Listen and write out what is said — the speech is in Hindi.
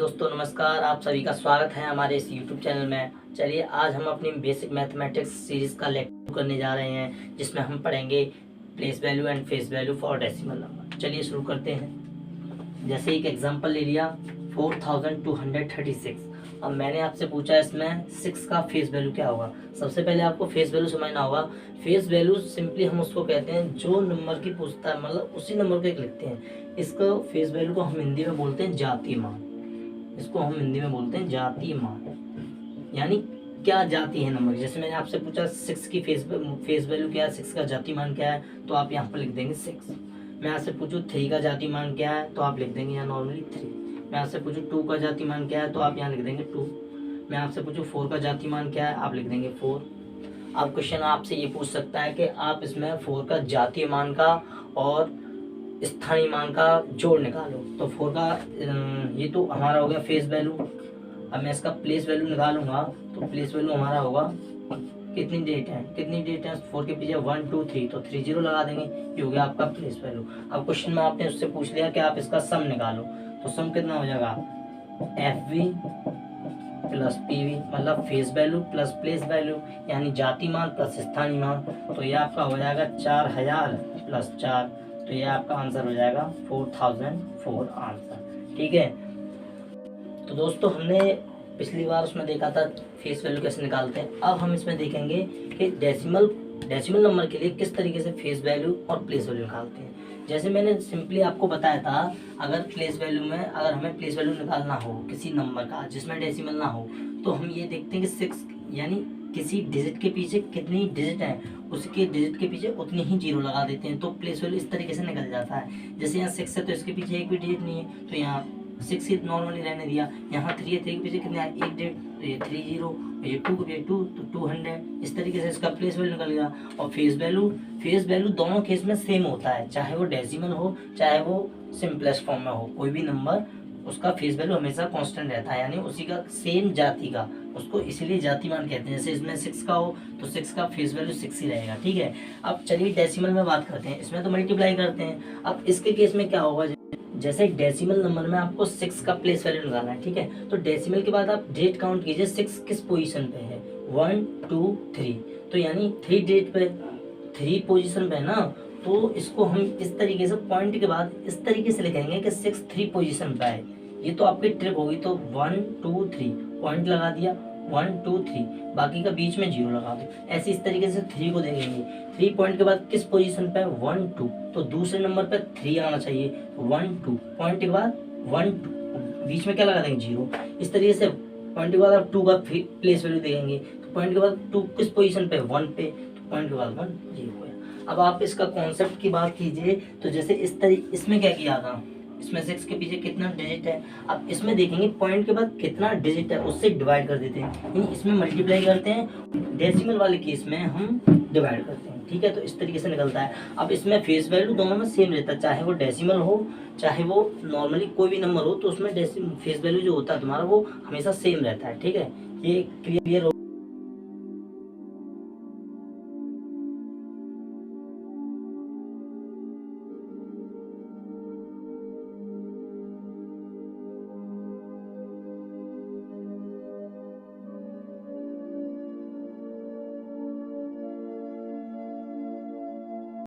दोस्तों नमस्कार, आप सभी का स्वागत है हमारे इस YouTube चैनल में। चलिए आज हम अपनी बेसिक मैथमेटिक्स सीरीज का लेक्चर करने जा रहे हैं, जिसमें हम पढ़ेंगे place value and face value for decimal number. चलिए शुरू करते हैं। जैसे एक एग्जांपल ले लिया 4236। अब मैंने आपसे पूछा इसमें 6 का फेस वैल्यू क्या होगा। सबसे पहले आपको फेस वैल्यू समझना होगा। फेस वैल्यू सिंपली हम उसको कहते हैं जो नंबर की पूछता है, मतलब उसी नंबर को एक लिखते हैं। इसको फेस वैल्यू को हम हिंदी में बोलते हैं जातीय मान। इसको हम हिंदी में बोलते हैं जातीय मान, यानी क्या जाती है नंबर। जैसे मैंने आपसे पूछा 6 की फेस वैल्यू क्या है, 6 का जातीय मान क्या है, तो आप यहाँ पर लिख देंगे 6। मैं आपसे पूछूं 3 का जातीय मान क्या है, तो आप लिख देंगे यहाँ नॉर्मली 3। मैं आपसे पूछूं 2 का जातीय मान क्या है, तो आप यहाँ लिख देंगे 2। मैं आपसे पूछूं 4 का जातीय मान क्या है, आप लिख देंगे 4। अब क्वेश्चन आपसे ये पूछ सकता है कि आप इसमें 4 का जातीय मान का और स्थानीय मान का जोड़ निकालो। तो 4 का ये तो हमारा हो गया फेस वैल्यू। अब मैं इसका प्लेस वैल्यू निकालूंगा, तो प्लेस वैल्यू हमारा होगा कितनी डेट है 4 के पीछे 1 2 3, तो 3 0 लगा देंगे। ये हो गया आपका प्लेस वैल्यू। अब क्वेश्चन में आपने उससे पूछ लिया कि आप इसका सम निकालो, तो सम कितना हो जाएगा FV प्लस PV, मतलब face value plus place value, यानी जातीय मान प्लस स्थानीय मान। तो ये आपका हो जाएगा 4000 प्लस 4, तो ये आपका आंसर हो जाएगा 4004 आंसर। ठीक है, तो दोस्तों हमने पिछली बार उसमें देखा था फेस वैल्यू कैसे निकालते हैं। अब हम इसमें देखेंगे कि डेसिमल नंबर के लिए किस तरीके से फेस वैल्यू और प्लेस वैल्यू निकालते हैं। जैसे मैंने सिंपली आपको बताया था, अगर हमें प्लेस वैल्यू निकालना हो किसी नंबर का जिसमें डेसिमल ना हो, तो हम ये देखते हैं कि 6 यानी किसी डिजिट के पीछे कितनी डिजिट है, उसके डिजिट के पीछे उतनी ही जीरो लगा देते हैं, तो प्लेस वैल्यू इस तरीके से निकल जाता है। जैसे यहाँ 6 है तो इसके पीछे एक भी डिजिट नहीं है, तो यहाँ 6 ही नॉर्मली रहने दिया। यहाँ 3 है, 3 के पीछे कितने है, एक डिजिट, तो ये 30, ये 2 के पीछे 2, तो 200। इस तरीके से इसका प्लेस वैल्यू निकल गया। और फेस वैल्यू दोनों केस में सेम होता है, चाहे वो डेसिमल हो चाहे वो सिंपलेस्ट फॉर्म में हो। कोई भी नंबर उसका फेस वैल्यू हमेशा कांस्टेंट रहता है, यानी उसी का सेम जाति का, उसको इसीलिए जाति मान कहते हैं। जैसे इसमें 6 का हो तो 6 का फेस वैल्यू 6 ही रहेगा। ठीक है, अब चलिए डेसिमल में बात करते हैं। इसमें तो मल्टीप्लाई करते हैं। अब इसके केस में क्या होगा, जैसे डेसिमल नंबर में आपको 6 का प्लेस वैल्यू निकालना है। ठीक है, तो डेसिमल के बाद आप डेट काउंट कीजिए, 6 किस पोजीशन पे है, 1 2 3, तो यानी 3 डेट पे 3 पोजीशन पे है ना। तो इसको हम इस तरीके से पॉइंट के बाद इस तरीके से लिखेंगे कि 6 3 पोजीशन पे है। ये तो आपकी ट्रिक होगी। तो 1 2 3 पॉइंट लगा दिया, 1 2 3, बाकी का बीच में 0 लगा दो। ऐसे इस तरीके से 3 को देखेंगे। 3 पॉइंट के बाद किस पोजीशन पे है, 1 2, तो दूसरे नंबर पे 3 आना चाहिए। 1 2 पॉइंट के बाद 1 2, बीच में क्या लगा देंगे 0। इस तरीके से पॉइंट के बाद आप 2 का प्लेस वैल्यू देखेंगे, तो पॉइंट के बाद 2 किस पोजीशन पे, 1 पे, तो पॉइंट के बाद 1 0 हो गया। अब आप इसका कॉन्सेप्ट की बात कीजिए, तो जैसे इसमें क्या किया था, इसमें 6 के पीछे कितना डिजिट है। अब इसमें देखेंगे पॉइंट के बाद कितना डिजिट है, उससे डिवाइड कर देते हैं, इसमें मल्टीप्लाई करते हैं। डेसिमल वाले केस में हम डिवाइड करते हैं। ठीक है, तो इस तरीके से निकलता है। अब इसमें फेस वैल्यू दोनों में सेम रहता है, चाहे वो डेसिमल हो चाहे वो नॉर्मली कोई भी नंबर हो, तो उसमें फेस वैल्यू जो होता है तुम्हारा वो हमेशा सेम रहता है। ठीक है, ये क्लियर हो।